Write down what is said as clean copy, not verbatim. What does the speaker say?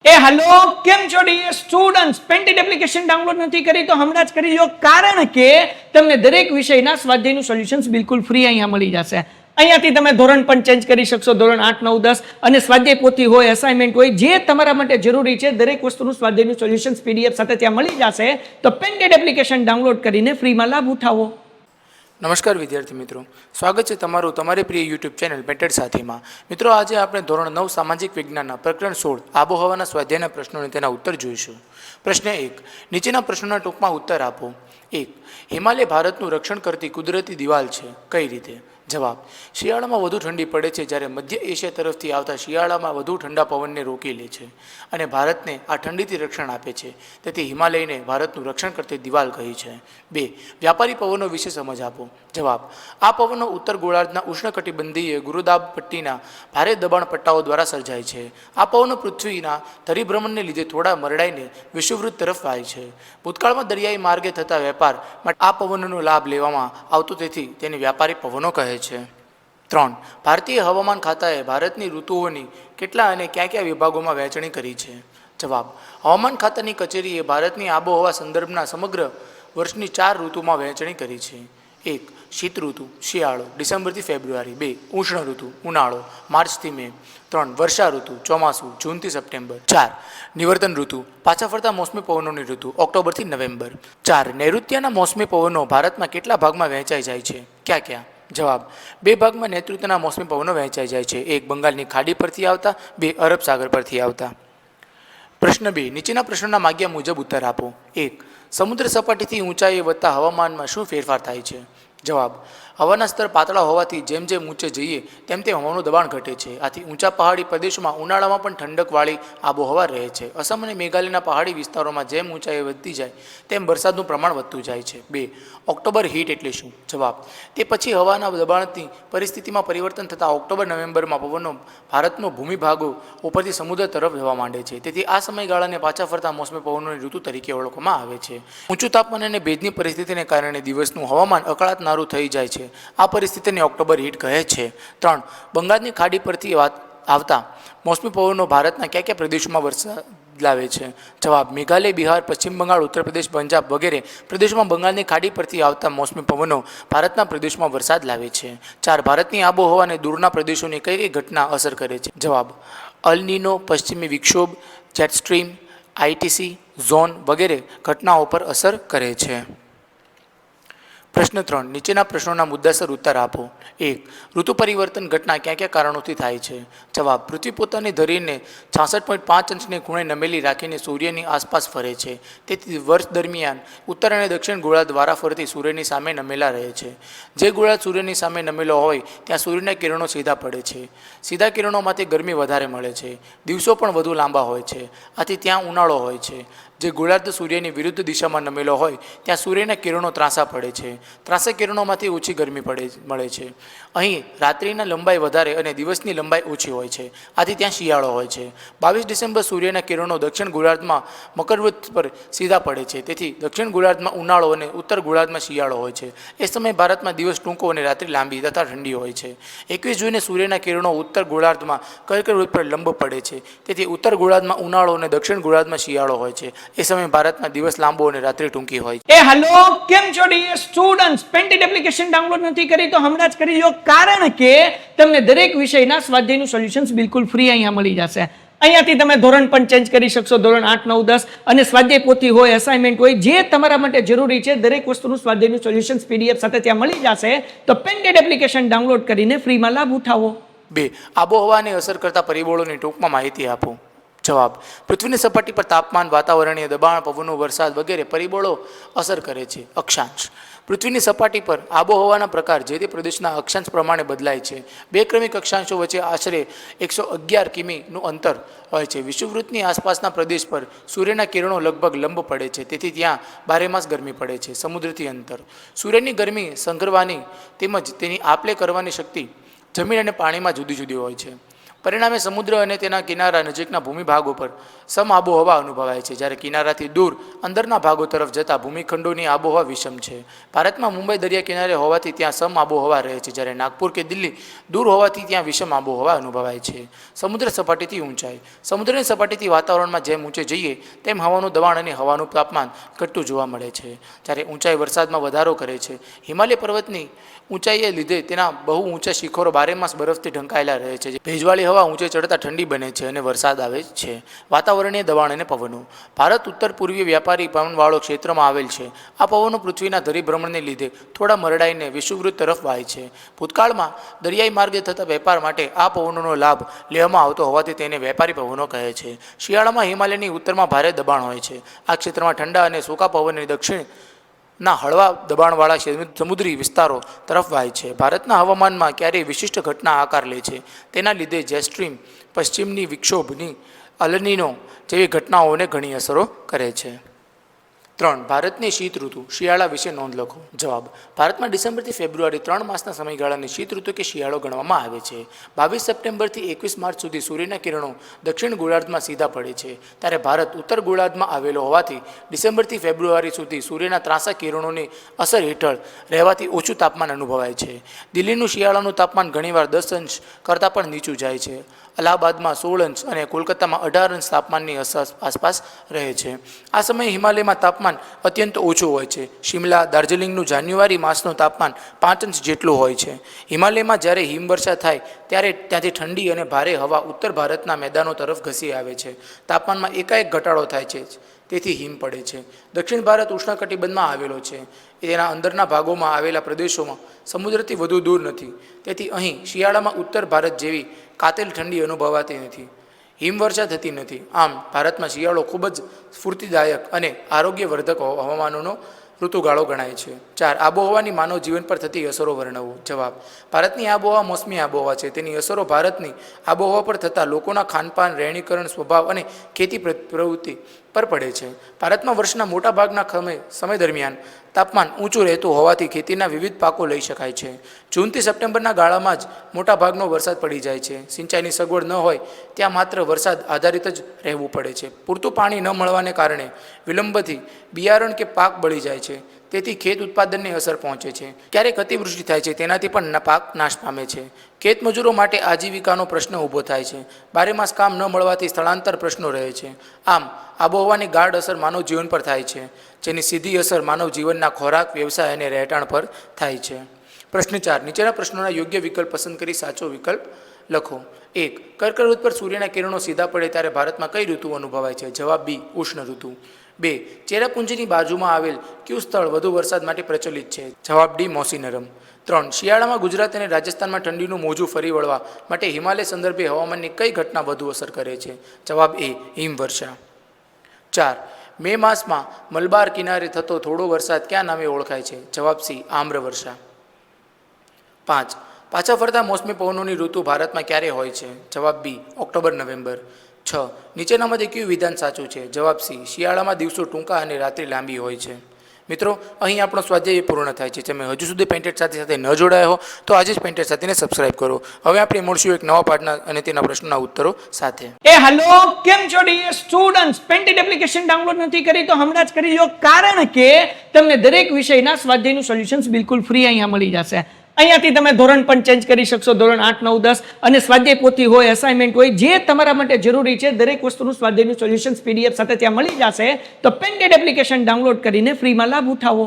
Hello કેમ છો dear students painted application download નથી કરી તો હમણાં જ કરી લો કારણ કે તમને દરેક વિષયના સ્વાધ્યાયનું સોલ્યુશન્સ બિલકુલ ફ્રી અહીંયા મળી જશે અહીંયાથી તમે ધોરણ પણ ચેન્જ કરી શકશો ધોરણ 8 9 10 અને સ્વાધ્યાય પોથી હોય અસાઇનમેન્ટ હોય જે તમારા માટે જરૂરી છે દરેક વસ્તુનું સ્વાધ્યાયનું સોલ્યુશન્સ પીડીએફ સાથે ત્યાં મળી જશે તો પેન્ટેડ એપ્લિકેશન ડાઉનલોડ કરીને ફ્રીમાં લાભ ઉઠાવો। નમસ્કાર વિદ્યાર્થી મિત્રો, સ્વાગત છે તમારું તમારી પ્રિય યુટ્યુબ ચેનલ પેન્ટેડ સાથીમાં। મિત્રો, આજે આપણે ધોરણ 9 સામાજિક વિજ્ઞાનના પ્રકરણ 16 આબોહવાના સ્વાધ્યાયના પ્રશ્નોને તેના ઉત્તર જોઈશું। પ્રશ્ન 1, નીચેના પ્રશ્નોના ટૂંકમાં ઉત્તર આપો। 1, હિમાલય ભારતનું રક્ષણ કરતી કુદરતી દિવાલ છે, કઈ રીતે? જવાબ, શિયાળામાં વધુ ઠંડી પડે છે જ્યારે મધ્ય એશિયા તરફથી આવતા શિયાળામાં વધુ ઠંડા પવનને રોકી લે છે અને ભારતને આ ઠંડીથી રક્ષણ આપે છે, તેથી હિમાલયને ભારતનું રક્ષણ કરતી દિવાલ કહી છે। 2, વ્યાપારી પવનો વિશે સમજ આપો। જવાબ, આ પવનો ઉત્તર ગોળાર્ધના ઉષ્ણકટિબંધીય ગુરુદાબ પટ્ટીના ભારે દબાણ પટ્ટાઓ દ્વારા સર્જાય છે। આ પવનો પૃથ્વીના ધરીભ્રમણને લીધે થોડા મરડાઈને વિષુવવૃત્ત તરફ વાય છે। ભૂતકાળમાં દરિયાઈ માર્ગે થતા વેપાર માટે આ પવનોનો લાભ લેવામાં આવતો, તેથી તેને વ્યાપારી પવનો કહે છે। 3, ભારતીય હવામાન ખાતાએ ભારતની ઋતુઓની કેટલા અને કયા કયા વિભાગોમાં વહેંચણી કરી છે? જવાબ, હવામાન ખાતાની કચેરીએ ભારતની આબોહવા સંદર્ભના સમગ્ર વર્ષની 4 ઋતુમાં વહેંચણી કરી છે। 1, શીત ઋતુ શિયાળો ડિસેમ્બરથી ફેબ્રુઆરી। 2, ઉષ્ણ ઋતુ ઉનાળો માર્ચથી મે। 3, વર્ષા ઋતુ ચોમાસું જૂનથી સપ્ટેમ્બર। 4, નિવર્તન ઋતુ પાછા ફરતા મોસમી પવનોની ઋતુ ઓક્ટોબરથી નવેમ્બર। 4, નૈઋત્યના મોસમી પવનો ભારતમાં કેટલા ભાગમાં વહેંચાઈ જાય છે? ક્યાં ક્યાં? જવાબ, 2 ભાગમાં નૈઋત્યના મોસમી પવનો વહેંચાઈ જાય છે। 1, બંગાળની ખાડી પરથી આવતા, 2, અરબ સાગર પરથી આવતા। પ્રશ્ન 2, નીચેના પ્રશ્નોના માગ્યા મુજબ ઉત્તર આપો। 1, સમુદ્ર સપાટીથી ઊંચાઈએ વધતા હવામાનમાં શું ફેરફાર થાય છે? જવાબ, હવાના સ્તર પાતળા હોવાથી જેમ જેમ ઊંચે જઈએ તેમ તેમ હવાનું દબાણ ઘટે છે, આથી ઊંચા પહાડી પ્રદેશોમાં ઉનાળામાં પણ ઠંડકવાળી આબોહવા રહે છે। અસમ અને મેઘાલયના પહાડી વિસ્તારોમાં જેમ ઊંચાઈ વધતી જાય તેમ વરસાદનું પ્રમાણ વધતું જાય છે। 2, ઓક્ટોબર હીટ એટલે શું? જવાબ, તે પછી હવાના દબાણની પરિસ્થિતિમાં પરિવર્તન થતાં ઓક્ટોબર નવેમ્બરમાં પવનો ભારતનો ભૂમિભાગો ઉપરથી સમુદ્ર તરફ જવા માંડે છે, તેથી આ સમયગાળાને પાછા ફરતા મોસમી પવનોની ઋતુ તરીકે ઓળખવામાં આવે છે। ઊંચું તાપમાન અને ભેજની પરિસ્થિતિને કારણે દિવસનું હવામાન અકળાતનારું થઈ જાય છે, આ પરિસ્થિતિને ઓક્ટોબર હીટ કહે છે। 3, બંગાળની ખાડી પરથી આવતા મોસમી પવનો ભારતના કયા કયા પ્રદેશોમાં વરસાદ લાવે છે? જવાબ, મેઘાલય બિહાર પશ્ચિમ બંગાળ ઉત્તર પ્રદેશ પંજાબ વગેરે પ્રદેશોમાં બંગાળની ખાડી પરથી આવતા મોસમી પવનો ભારતના પ્રદેશમાં વરસાદ લાવે છે। 4, ભારતની આબોહવાને દૂરના પ્રદેશોની કઈ કઈ ઘટના અસર કરે છે? જવાબ, અલ નીનો પશ્ચિમી વિક્ષોભ જેટ સ્ટ્રીમ આઈટીસી ઝોન વગેરે ઘટનાઓ પર અસર કરે છે। પ્રશ્ન 3, નીચેના પ્રશ્નોના મુદ્દાસર ઉત્તર આપો। 1, ઋતુ પરિવર્તન ઘટના કયા કયા કારણોથી થાય છે? જવાબ, પૃથ્વી પોતાની ધરીને 66.5 અંશને ખૂણે નમેલી રાખીને સૂર્યની આસપાસ ફરે છે, તેથી વર્ષ દરમિયાન ઉત્તર અને દક્ષિણ ગોળાર્ધ દ્વારા ફરતી સૂર્યની સામે નમેલા રહે છે। જે ગોળાર્ધ સૂર્યની સામે નમેલો હોય ત્યાં સૂર્યના કિરણો સીધા પડે છે, સીધા કિરણોમાંથી ગરમી વધારે મળે છે, દિવસો પણ વધુ લાંબા હોય છે, આથી ત્યાં ઉનાળો હોય છે। જે ગોળાર્ધ સૂર્યની વિરુદ્ધ દિશામાં નમેલો હોય ત્યાં સૂર્યના કિરણો ત્રાંસા પડે છે, ત્રાંસા કિરણોમાંથી ઓછી ગરમી મળે છે। અહીં રાત્રિના લંબાઈ વધારે અને દિવસની લંબાઈ ઓછી હોય છે, આથી ત્યાં શિયાળો હોય છે। 22 ડિસેમ્બર સૂર્યના કિરણો દક્ષિણ ગોળાર્ધમાં મકરવૃત્ત પર સીધા પડે છે, તેથી દક્ષિણ ગોળાર્ધમાં ઉનાળો અને ઉત્તર ગોળાર્ધમાં શિયાળો હોય છે। એ સમયે ભારતમાં દિવસ ટૂંકો અને રાત્રિ લાંબી તથા ઠંડી હોય છે। 21 જૂને સૂર્યના કિરણો ઉત્તર ગોળાર્ધમાં કર્કવૃત્ત પર લંબ પડે છે, તેથી ઉત્તર ગોળાર્ધમાં ઉનાળો અને દક્ષિણ ગોળાર્ધમાં શિયાળો હોય છે। એ સમયે ભારતમાં દિવસ લાંબો અને રાત્રિ ટૂંકી હોય છે। હેલો કેમ છો dear students painted application download નથી કરી તો હમણાં જ કરી લો કારણ કે તમને દરેક વિષયના સ્વાધ્યાયનું સોલ્યુશન્સ બિલકુલ ફ્રી અહીંયા મળી જશે। અહીંયાથી તમે ધોરણ પણ ચેન્જ કરી શકશો ધોરણ 8 9 10 અને સ્વાધ્યાય પોથી હોય અસાઇનમેન્ટ હોય જે તમારા માટે જરૂરી છે દરેક વસ્તુનું સ્વાધ્યાયનું સોલ્યુશન્સ પીડીએફ સાથે ત્યાં મળી જશે તો પેન્ટેડ એપ્લિકેશન ડાઉનલોડ કરીને ફ્રીમાં લાભ ઉઠાવો। 2, આબોહવાને અસર કરતા પરિબળોની ટૂંકમાં માહિતી આપો। જવાબ, પૃથ્વીની સપાટી પર તાપમાન વાતાવરણીય દબાણ પવનો વરસાદ વગેરે પરિબળો અસર કરે છે। અક્ષાંશ, પૃથ્વીની સપાટી પર આબોહવાના પ્રકાર જે તે પ્રદેશના અક્ષાંશ પ્રમાણે બદલાય છે। 2 ક્રમિક અક્ષાંશો વચ્ચે આશરે 111 કિમીનું અંતર હોય છે। વિષુવવૃત્તની આસપાસના પ્રદેશ પર સૂર્યના કિરણો લગભગ લંબ પડે છે, તેથી ત્યાં બારેમાસ ગરમી પડે છે। સમુદ્રથી અંતર, સૂર્યની ગરમી સંગ્રહવાની તેમજ તેની આપલે કરવાની શક્તિ જમીન અને પાણીમાં જુદી જુદી હોય છે। પરિણામે સમુદ્ર અને તેના કિનારા નજીકના ભૂમિભાગ ઉપર સમ આબોહવા અનુભવાય છે, જ્યારે કિનારાથી દૂર અંદરના ભાગો તરફ જતા ભૂમિખંડોની આબોહવા વિષમ છે. ભારતમાં મુંબઈ દરિયા કિનારે હોવાથી ત્યાં સમ આબોહવા રહે છે, જ્યારે નાગપુર કે દિલ્હી દૂર હોવાથી ત્યાં વિષમ આબોહવા અનુભવાય છે. સમુદ્ર સપાટીથી ઊંચાઈ. સમુદ્રની સપાટીથી વાતાવરણમાં જેમ ઊંચે જઈએ તેમ હવાનું દબાણ અને હવાનું તાપમાન ઘટતું જોવા મળે છે, જ્યારે ઊંચાઈ વરસાદમાં વધારો કરે છે. હિમાલય પર્વતની ઊંચાઈએ લીધે તેના બહુ ઊંચા શિખરો બારેમાસ બરફથી ઢંકાયેલા રહે છે. ભેજવાળી હવા ઊંચે ચડતા ઠંડી બને છે અને વરસાદ આવે છે. વાતાવરણીય દબાણ અને પવનો. ભારત ઉત્તર પૂર્વીય વ્યાપારી પવનવાળો ક્ષેત્રમાં આવેલ છે. આ પવનો પૃથ્વીના ધરીભ્રમણને લીધે થોડા મરડાઈને વિષુવવૃત્ત તરફ વાય છે. ભૂતકાળમાં દરિયાઈ માર્ગે થતા વેપાર માટે આ પવનોનો લાભ લેવામાં આવતો હોવાથી તેને વેપારી પવનો કહે છે. શિયાળામાં હિમાલયની ઉત્તરમાં ભારે દબાણ હોય છે. આ ક્ષેત્રમાં ઠંડા અને સૂકા પવનની દક્ષિણના હળવા દબાણવાળા સમુદ્રી વિસ્તારો તરફ વાય છે. ભારતના હવામાનમાં ક્યારેય વિશિષ્ટ ઘટના આકાર લે છે. તેના લીધે જેસ્ટ્રીમ પશ્ચિમની વિક્ષોભની અલનીનો જેવી ઘટનાઓને ઘણી અસરો કરે છે. 3. ભારતની શીત ઋતુ. શિયાળા વિશે નોંધ લખો. જવાબ. ભારતમાં ડિસેમ્બરથી ફેબ્રુઆરી 3 માસના સમયગાળાની શીત ઋતુ કે શિયાળો ગણવામાં આવે છે. 22 સપ્ટેમ્બરથી 21 માર્ચ સુધી સૂર્યના કિરણો દક્ષિણ ગોળાર્ધમાં સીધા પડે છે, ત્યારે ભારત ઉત્તર ગોળાર્ધમાં આવેલો હોવાથી ડિસેમ્બરથી ફેબ્રુઆરી સુધી સૂર્યના ત્રાંસા કિરણોની અસર હેઠળ રહેવાથી ઓછું તાપમાન અનુભવાય છે. દિલ્હીનું શિયાળાનું તાપમાન ઘણીવાર 10 અંશ કરતાં પણ નીચું જાય છે. અલ્હાબાદમાં 16 અંશ અને કોલકાતામાં 18 અંશ તાપમાનની આસપાસ રહે છે. આ સમયે હિમાલયમાં તાપમાન અત્યંત ઓછું હોય છે. શિમલા, દાર્જિલિંગનું જાન્યુઆરી માસનું તાપમાન 5 અંશ જેટલું હોય છે. હિમાલયમાં જ્યારે હિમવર્ષા થાય ત્યારે ત્યાંથી ઠંડી અને ભારે હવા ઉત્તર ભારતના મેદાનો તરફ ઘસી આવે છે. તાપમાનમાં એકાએક ઘટાડો થાય છે, તેથી હિમ પડે છે. દક્ષિણ ભારત ઉષ્ણકટિબંધમાં આવેલો છે. તેના અંદરના ભાગોમાં આવેલા પ્રદેશોમાં સમુદ્રથી વધુ દૂર નથી, તેથી અહીં શિયાળામાં ઉત્તર ભારત જેવી કાતિલ ઠંડી અનુભવાતી નથી. હિમવર્ષા થતી નથી. આમ ભારતમાં શિયાળો ખૂબ જ સ્ફૂર્તિદાયક અને આરોગ્યવર્ધક હવામાનનો ઋતુગાળો ગણાય છે. 4. આબોહવાની માનવ જીવન પર થતી અસરો વર્ણવો. જવાબ. ભારતની આબોહવા મોસમી આબોહવા છે. તેની અસરો ભારતની આબોહવા પર થતા લોકોના ખાનપાન, રહેણીકરણ, સ્વભાવ અને ખેતી પ્રવૃત્તિ પર પડે છે. ભારતમાં વર્ષના મોટાભાગના સમય દરમિયાન તાપમાન ઊંચું રહેતું હોવાથી ખેતીના વિવિધ પાકો લઈ શકાય છે. જૂનથી સપ્ટેમ્બરના ગાળામાં જ મોટાભાગનો વરસાદ પડી જાય છે. સિંચાઈની સગવડ ન હોય ત્યાં માત્ર વરસાદ આધારિત જ રહેવું પડે છે. પૂરતું પાણી ન મળવાને કારણે વિલંબથી બિયારણ કે પાક બળી જાય છે, તેથી ખેત ઉત્પાદનને અસર પહોંચે છે. ક્યારેક અતિવૃષ્ટિ થાય છે, તેનાથી પણ પાક નાશ પામે છે. ખેત મજૂરો માટે આજીવિકાનો પ્રશ્ન ઊભો થાય છે. બારેમાસ કામ ન મળવાથી સ્થળાંતર પ્રશ્નો રહે છે. આમ આબોહવાની ગાઢ અસર માનવ જીવન પર થાય છે, જેની સીધી અસર માનવ જીવનના ખોરાક, વ્યવસાય અને રહેઠાણ પર થાય છે. પ્રશ્ન 4. નીચેના પ્રશ્નોના યોગ્ય વિકલ્પ પસંદ કરી સાચો વિકલ્પ લખો. 1. કર્કવૃત પર સૂર્યના કિરણો સીધા પડે ત્યારે ભારતમાં કઈ ઋતુ અનુભવાય છે? જવાબ બી. ઉષ્ણ ઋતુ. 2. ચેરાપુંજીની બાજુમાં આવેલ કયું સ્થળ વધુ વરસાદ માટે પ્રચલિત છે? જવાબ ડી. મોસીનરમ. 3. શિયાળામાં ગુજરાત અને રાજસ્થાનમાં ઠંડીનું મોજું ફરી વળવા માટે હિમાલય સંદર્ભે હવામાનની કઈ ઘટના વધુ અસર કરે છે? જવાબ એ. હિમવર્ષા. 4. મે માસમાં મલબાર કિનારે થતો થોડો વરસાદ ક્યાં નામે ઓળખાય છે? જવાબ સી. આમ્રવર્ષા. 5. પાછા ફરતા મોસમી પવનોની ઋતુ ભારતમાં ક્યારે હોય છે? જવાબ બી. October November. 6. નીચેનામાંથી કયું વિધાન સાચું છે? જવાબ સી. શિયાળામાં દિવસો ટૂંકા અને રાત્રિ લાંબી હોય છે. મિત્રો, અહીં આપણો સ્વાધ્યાય પૂર્ણ થાય છે. તમે હજુ સુધી પેઇન્ટેડ સાથે ન જોડાયા હો તો આજે જ પેઇન્ટેડ સાથીને સબસ્ક્રાઇબ કરો. હવે આપણે મળશું એક નવા પાઠના અને તેના પ્રશ્નોના ઉત્તરો સાથે. હેલો, કેમ છો dear students? Painted application download નથી કરી તો હમણાં જ કરી લો, કારણ કે તમને દરેક વિષયના સ્વાધ્યાયનું સોલ્યુશન્સ બિલકુલ ફ્રી અહીંયા મળી જશે. અહીંયાથી તમે ધોરણ પણ ચેન્જ કરી શકશો, ધોરણ 8, 9, 10 અને સ્વાધ્યાય પોથી હોય, અસાઇનમેન્ટ હોય, જે તમારા માટે જરૂરી છે દરેક વસ્તુનું સ્વાધ્યાયનું સોલ્યુશન્સ PDF સાથે ત્યાં મળી જશે. તો પેન્ટેડ એપ્લિકેશન ડાઉનલોડ કરીને ફ્રીમાં લાભ ઉઠાવો.